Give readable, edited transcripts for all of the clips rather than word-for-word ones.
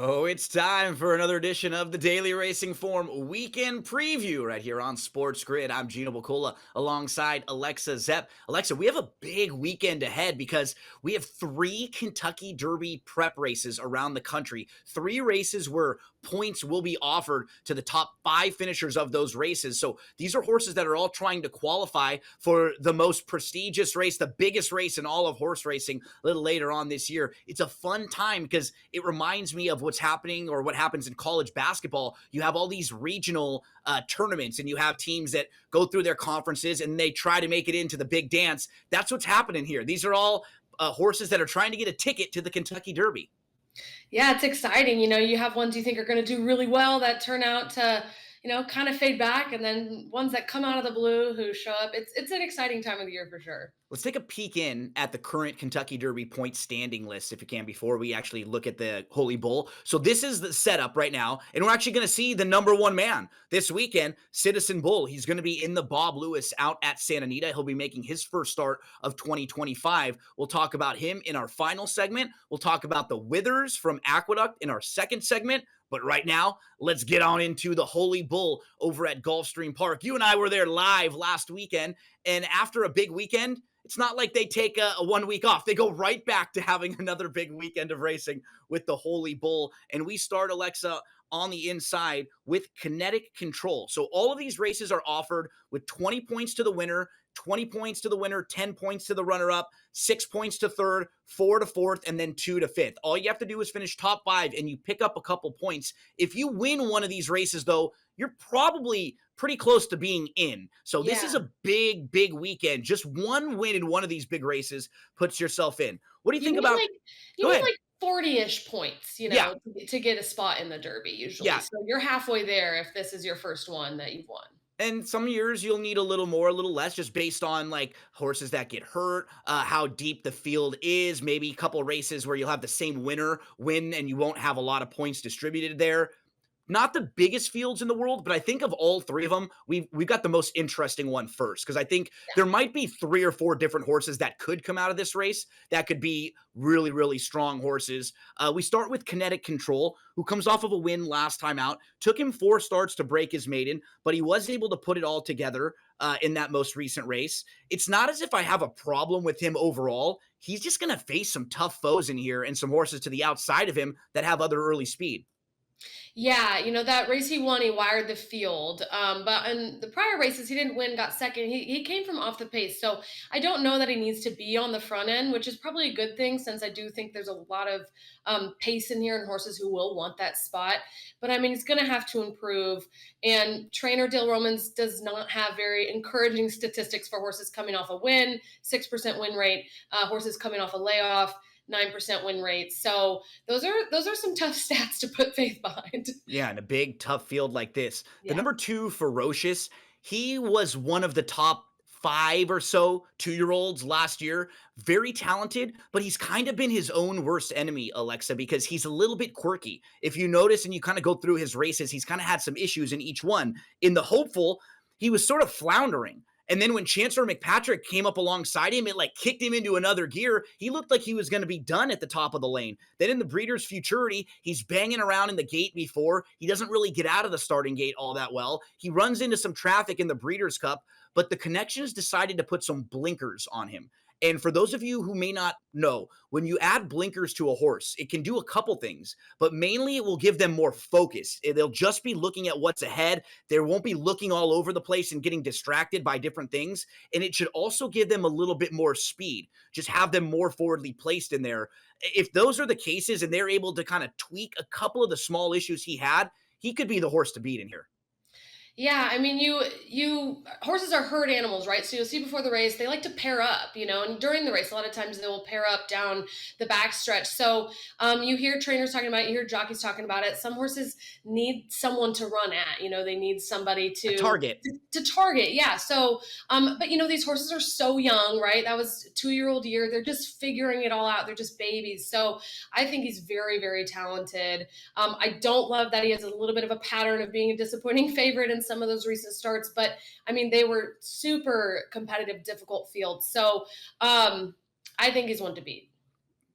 So it's time for another edition of the Daily Racing Form Weekend Preview right here on SportsGrid. I'm Gino Buccola alongside Alexa Zepp. Alexa, we have a big weekend ahead because we have 3 Kentucky Derby prep races around the country. 3 races where points will be offered to the top 5 finishers of those races. So these are horses that are all trying to qualify for the most prestigious race, the biggest race in all of horse racing a little later on this year. It's a fun time because it reminds me of what's happening or what happens in college basketball. You have all these regional tournaments and you have teams that go through their conferences and they try to make it into the big dance. That's what's happening here. These are all horses that are trying to get a ticket to the Kentucky Derby. Yeah, it's exciting. You have ones you think are going to do really well that turn out to, kind of fade back, and then ones that come out of the blue who show up. It's an exciting time of the year for sure. Let's take a peek in at the current Kentucky Derby point standing list, if you can, before we actually look at the Holy Bull. So this is the setup right now, and we're actually going to see the number 1 man this weekend, Citizen Bull. He's going to be in the Bob Lewis out at Santa Anita. He'll be making his first start of 2025. We'll talk about him in our final segment. We'll talk about the Withers from Aqueduct in our second segment. But right now, let's get on into the Holy Bull over at Gulfstream Park. You and I were there live last weekend, and after a big weekend, it's not like they take a 1 week off. They go right back to having another big weekend of racing with the Holy Bull. And we start, Alexa, on the inside with kinetic control. So all of these races are offered with 20 points to the winner, 20 points to the winner, 10 points to the runner-up, 6 points to third, 4 to fourth, and then 2 to fifth. All you have to do is finish top 5, and you pick up a couple points. If you win one of these races, though, you're probably pretty close to being in. So this is Yeah. a big, big weekend. Just one win in one of these big races puts yourself in. What do you You think need about? like you Go need ahead. like 40-ish points, Yeah, to get a spot in the Derby usually. yeah. So you're halfway there if this is your first one that you've won. And some years you'll need a little more, a little less, just based on like horses that get hurt, how deep the field is, maybe a couple races where you'll have the same winner win and you won't have a lot of points distributed there. Not the biggest fields in the world, but I think of all 3 of them, we've got the most interesting one first, because I think there might be 3 or 4 different horses that could come out of this race that could be really, really strong horses. We start with Kinetic Control, who comes off of a win last time out. Took him 4 starts to break his maiden, but he was able to put it all together in that most recent race. It's not as if I have a problem with him overall. He's just going to face some tough foes in here and some horses to the outside of him that have other early speed. Yeah, that race he won, he wired the field. But in the prior races, he didn't win, got second. He came from off the pace. So I don't know that he needs to be on the front end, which is probably a good thing since I do think there's a lot of pace in here and horses who will want that spot. But I mean, he's going to have to improve. And trainer Dale Romans does not have very encouraging statistics for horses coming off a win, 6% win rate, horses coming off a layoff. 9% win rate. So those are some tough stats to put faith behind. Yeah, in a big, tough field like this. The Yeah. number 2, Ferocious, he was one of the top 5 or so 2-year-olds last year. Very talented, but he's kind of been his own worst enemy, Alexa, because he's a little bit quirky. If you notice and you kind of go through his races, he's kind of had some issues in each one. In the Hopeful, he was sort of floundering. And then when Chancellor McPatrick came up alongside him, it like kicked him into another gear. He looked like he was going to be done at the top of the lane. Then in the Breeders' Futurity, he's banging around in the gate before. He doesn't really get out of the starting gate all that well. He runs into some traffic in the Breeders' Cup, but the Connections decided to put some blinkers on him. And for those of you who may not know, when you add blinkers to a horse, it can do a couple things, but mainly it will give them more focus. They'll just be looking at what's ahead. They won't be looking all over the place and getting distracted by different things. And it should also give them a little bit more speed, just have them more forwardly placed in there. If those are the cases and they're able to kind of tweak a couple of the small issues he had, he could be the horse to beat in here. Yeah, I mean, you horses are herd animals, right? So you'll see before the race they like to pair up, and during the race, a lot of times they will pair up down the backstretch. So you hear trainers talking about it, you hear jockeys talking about it. Some horses need someone to run at, they need somebody A to target. to target. Yeah. So, but these horses are so young, right? That was 2-year-old year. They're just figuring it all out. They're just babies. So I think he's very, very talented. I don't love that he has a little bit of a pattern of being a disappointing favorite in some of those recent starts, but I mean, they were super competitive, difficult fields. So I think he's one to beat.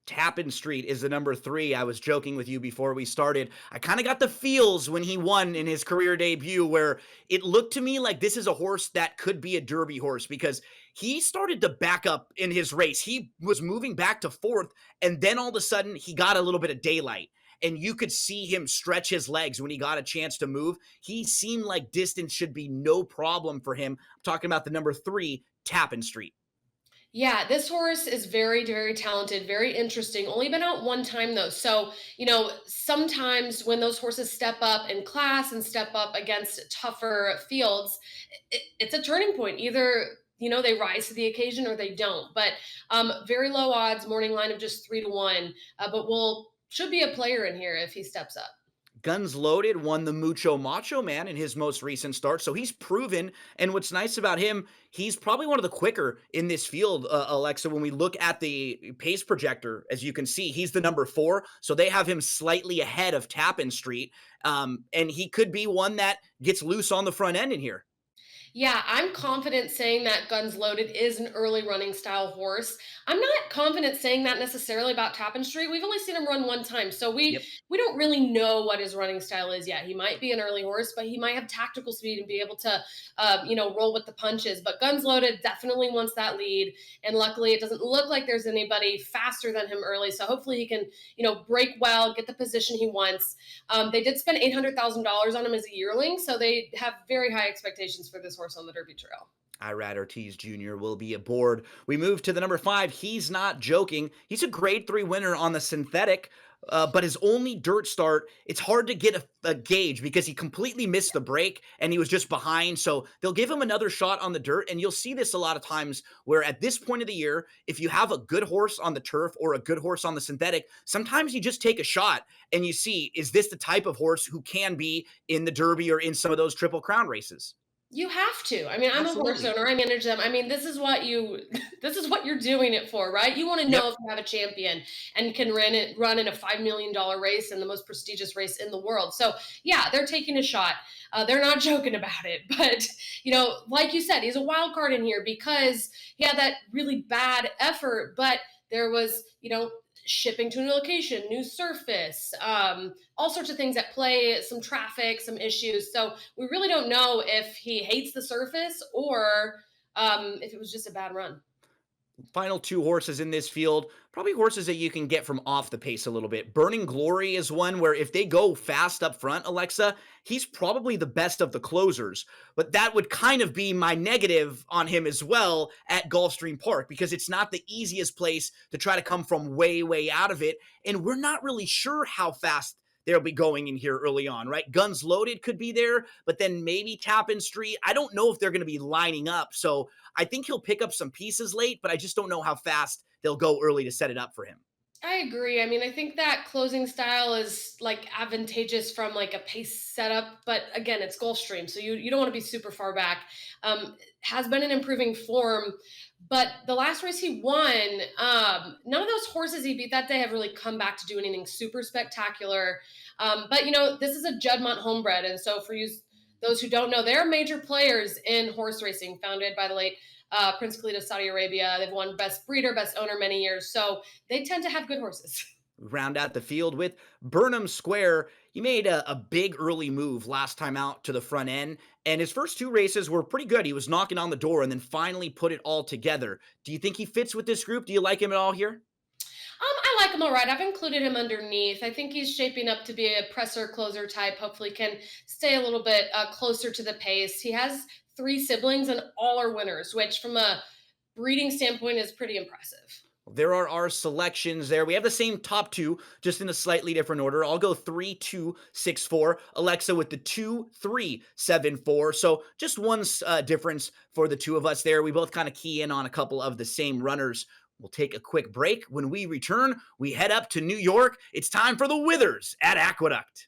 Tappan Street is the number 3. I was joking with you before we started. I kind of got the feels when he won in his career debut, where it looked to me like this is a horse that could be a Derby horse because he started to back up in his race. He was moving back to 4th, and then all of a sudden he got a little bit of daylight. And you could see him stretch his legs when he got a chance to move. He seemed like distance should be no problem for him. I'm talking about the number 3, Tappan Street. Yeah, this horse is very, very talented, very interesting. Only been out one time though. So, sometimes when those horses step up in class and step up against tougher fields, it's a turning point. Either, they rise to the occasion or they don't. But very low odds, morning line of just 3-1. But will should be a player in here if he steps up. Guns Loaded won the Mucho Macho Man in his most recent start, so he's proven. And what's nice about him, he's probably one of the quicker in this field, Alexa. When we look at the pace projector, as you can see, he's the number 4, so they have him slightly ahead of Tappan Street, and he could be one that gets loose on the front end in here. Yeah, I'm confident saying that Guns Loaded is an early running style horse. I'm not confident saying that necessarily about Tappan Street. We've only seen him run one time, so we Yep. we don't really know what his running style is yet. He might be an early horse, but he might have tactical speed and be able to, roll with the punches. But Guns Loaded definitely wants that lead, and luckily, it doesn't look like there's anybody faster than him early. So hopefully, he can, break well, get the position he wants. They did spend $800,000 on him as a yearling, so they have very high expectations for this horse on the Derby Trail. Irad Ortiz Jr. will be aboard. We move to the number 5. He's not joking. He's a grade 3 winner on the synthetic, but his only dirt start, it's hard to get a gauge because he completely missed the break and he was just behind. So they'll give him another shot on the dirt. And you'll see this a lot of times where at this point of the year, if you have a good horse on the turf or a good horse on the synthetic, sometimes you just take a shot and you see, is this the type of horse who can be in the Derby or in some of those Triple Crown races? You have to. I mean, I'm a horse Absolutely. owner. I manage them. I mean, this is what you this is what you're doing it for, right? You want to know Yep. if you have a champion and can run in a $5 million race in the most prestigious race in the world. So yeah, they're taking a shot. They're not joking about it. But like you said, he's a wild card in here because he had that really bad effort, but there was, shipping to a new location, new surface, all sorts of things at play, some traffic, some issues. So we really don't know if he hates the surface or if it was just a bad run. Final 2 horses in this field, probably horses that you can get from off the pace a little bit. Burning Glory is one where if they go fast up front, Alexa, he's probably the best of the closers. But that would kind of be my negative on him as well at Gulfstream Park because it's not the easiest place to try to come from way, way out of it. And we're not really sure how fast they'll be going in here early on, right? Guns Loaded could be there, but then maybe Tappan Street. I don't know if they're going to be lining up. So I think he'll pick up some pieces late, but I just don't know how fast they'll go early to set it up for him. I agree. I mean, I think that closing style is like advantageous from like a pace setup, but again, it's Gulfstream, so you don't want to be super far back. Has been in improving form, but the last race he won, none of those horses he beat that day have really come back to do anything super spectacular. But this is a Juddmonte homebred, and so for you, those who don't know, they're major players in horse racing, founded by the late Prince Khalid of Saudi Arabia. They've won best breeder, best owner many years. So they tend to have good horses. Round out the field with Burnham Square. He made a big early move last time out to the front end, and his first 2 races were pretty good. He was knocking on the door and then finally put it all together. Do you think he fits with this group? Do you like him at all here? I like him all right. I've included him underneath. I think he's shaping up to be a presser closer type. Hopefully, can stay a little bit closer to the pace. He has 3 siblings, and all are winners, which from a breeding standpoint is pretty impressive. There are our selections there. We have the same top 2, just in a slightly different order. I'll go 3, 2, 6, 4. Alexa with the 2, 3, 7, 4. So just one difference for the 2 of us there. We both kind of key in on a couple of the same runners. We'll take a quick break. When we return, we head up to New York. It's time for the Withers at Aqueduct.